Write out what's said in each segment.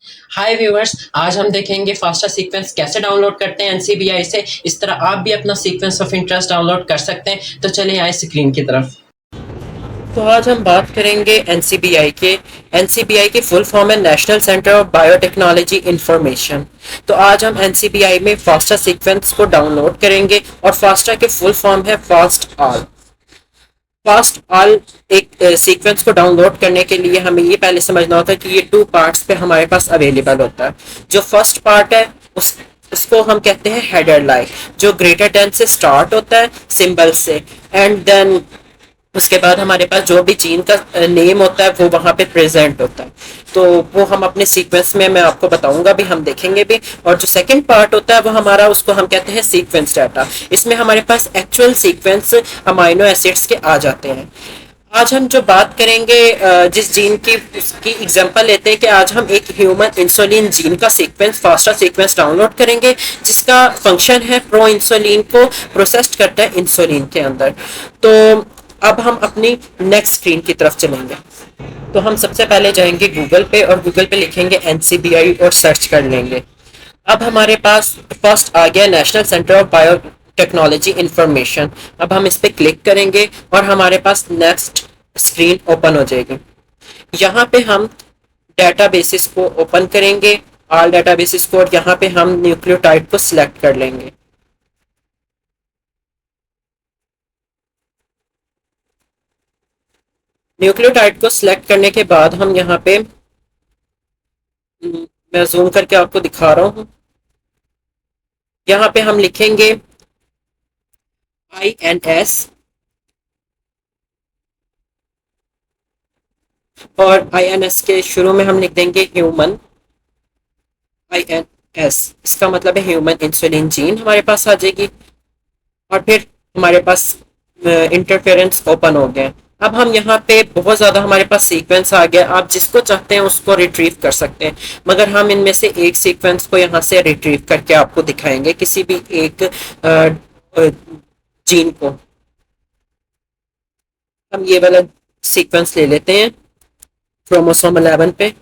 हाय viewers, आज हम देखेंगे फास्टा सीक्वेंस कैसे डाउनलोड करते हैं एनसीबीआई से। इस तरह आप भी अपना सीक्वेंस ऑफ इंटरेस्ट डाउनलोड कर सकते हैं। तो चलिए आए स्क्रीन की तरफ। तो आज हम बात करेंगे एनसीबीआई के। एनसीबीआई की फुल फॉर्म है national centre of biotechnology information. तो आज हम एनसीबीआई में फास्टा सीक्वेंस को डाउनलोड करेंगे और फास्टा के फुल फॉर्म है फास्ट ऑल। फास्ट ऑल एक सीक्वेंस को डाउनलोड करने के लिए हमें ये पहले समझना होता है कि ये टू पार्ट्स पे हमारे पास अवेलेबल होता है। जो फर्स्ट पार्ट है उसको हम कहते हैं हेडर लाइन, जो ग्रेटर देन से स्टार्ट होता है सिंबल से, एंड देन उसके बाद हमारे पास जो भी जीन का नेम होता है वो वहाँ पे प्रेजेंट होता है। तो वो हम अपने सीक्वेंस में मैं आपको बताऊंगा भी, हम देखेंगे भी। और जो सेकंड पार्ट होता है वो हमारा, उसको हम कहते हैं सीक्वेंस डाटा। इसमें हमारे पास एक्चुअल सीक्वेंस अमाइनो एसिड्स के आ जाते हैं। आज हम जो बात करेंगे जिस जीन की, उसकी एग्जांपल लेते हैं कि आज हम एक ह्यूमन इंसुलिन जीन का सीक्वेंस, फास्टा सीक्वेंस डाउनलोड करेंगे, जिसका फंक्शन है प्रो इंसुलिन को प्रोसेस करता है इंसुलिन के अंदर। तो अब हम अपनी नेक्स्ट स्क्रीन की तरफ चलेंगे। तो हम सबसे पहले जाएंगे गूगल पे और गूगल पे लिखेंगे एनसीबीआई और सर्च कर लेंगे। अब हमारे पास फर्स्ट आ गया national centre of bio technology information. अब हम इस पर क्लिक करेंगे और हमारे पास नेक्स्ट स्क्रीन ओपन हो जाएगी। यहाँ पे हम डेटाबेसिस को ओपन करेंगे, ऑल डेटाबेसिस को, और यहाँ पे हम न्यूक्लियोटाइड को सिलेक्ट कर लेंगे। न्यूक्लियोटाइड को सिलेक्ट करने के बाद हम यहाँ पे, मैं जूम करके आपको दिखा रहा हूँ, यहाँ पे हम लिखेंगे INS, और INS के शुरू में हम लिख देंगे ह्यूमन। INS इसका मतलब है ह्यूमन इंसुलिन जीन हमारे पास आ जाएगी। और फिर हमारे पास इंटरफेरेंस ओपन हो गया। अब हम यहाँ पे बहुत ज़्यादा हमारे पास सीक्वेंस आ गया, आप जिसको चाहते हैं उसको रिट्रीव कर सकते हैं, मगर हम इनमें से एक सीक्वेंस को यहाँ से रिट्रीव करके आपको दिखाएंगे, किसी भी एक जीन को। हम ये वाला सीक्वेंस ले लेते हैं क्रोमोसोम 11 पे,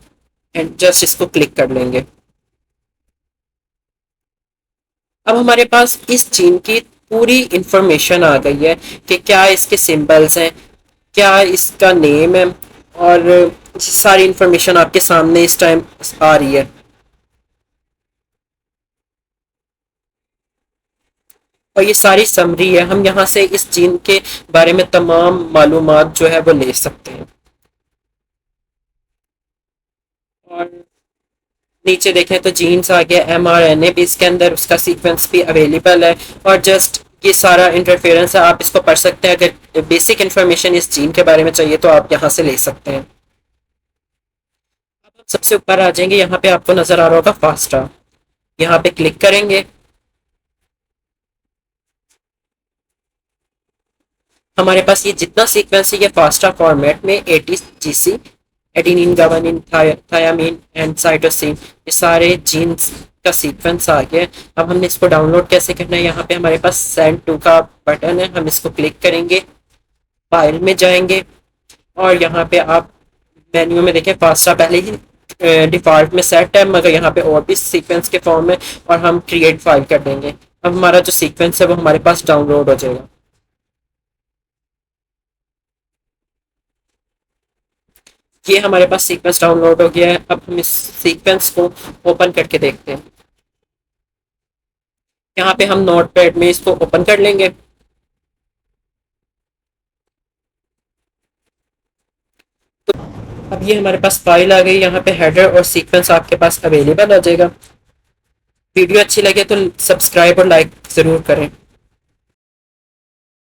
एंड जस्ट इसको क्लिक कर लेंगे। अब हमारे पास इस जीन की पूरी इंफॉर्मेशन आ गई है कि क्या इसके सिंबल्स हैं, क्या इसका नेम है, और सारी इंफॉर्मेशन आपके सामने इस टाइम आ रही है। और ये सारी समरी है, हम यहाँ से इस जीन के बारे में तमाम मालूमात जो है वो ले सकते हैं। और नीचे देखें तो जीन्स आ गया, mRNA भी इसके अंदर, उसका सीक्वेंस भी अवेलेबल है। और जस्ट ये सारा इंटरफेरेंस है, आप इसको पढ़ सकते हैं। अगर बेसिक इंफॉर्मेशन इस जीन के बारे में चाहिए तो आप यहाँ से ले सकते हैं। अब हम सबसे ऊपर आ जाएंगे, यहाँ पे आपको नजर आ रहा होगा फास्टा, यहाँ पे क्लिक करेंगे। हमारे पास ये जितना सीक्वेंस है ये फास्टा फॉर्मेट में ATGC, adenine, guanine, thymine and cytosine, ये सारे जीन्स का सीक्वेंस आ गया। अब हमने इसको डाउनलोड कैसे करना है, यहाँ पे हमारे पास सेंड टू का बटन है, हम इसको क्लिक करेंगे, फाइल में जाएंगे, और यहाँ पे आप मेन्यू में देखें फास्टा पहले ही डिफॉल्ट में सेट है, मगर यहाँ पे और भी सीक्वेंस के फॉर्म में, और हम क्रिएट फाइल कर देंगे। अब हमारा जो सीक्वेंस है वो हमारे पास डाउनलोड हो जाएगा। ये हमारे पास सीक्वेंस डाउनलोड हो गया है। अब हम इस सीक्वेंस को ओपन करके देखते हैं। यहाँ पे हम नोट पैड में इसको ओपन कर लेंगे। तो अब ये हमारे पास फाइल आ गई, यहाँ पे हेडर और सीक्वेंस आपके पास अवेलेबल आ जाएगा। वीडियो अच्छी लगे तो सब्सक्राइब और लाइक ज़रूर करें।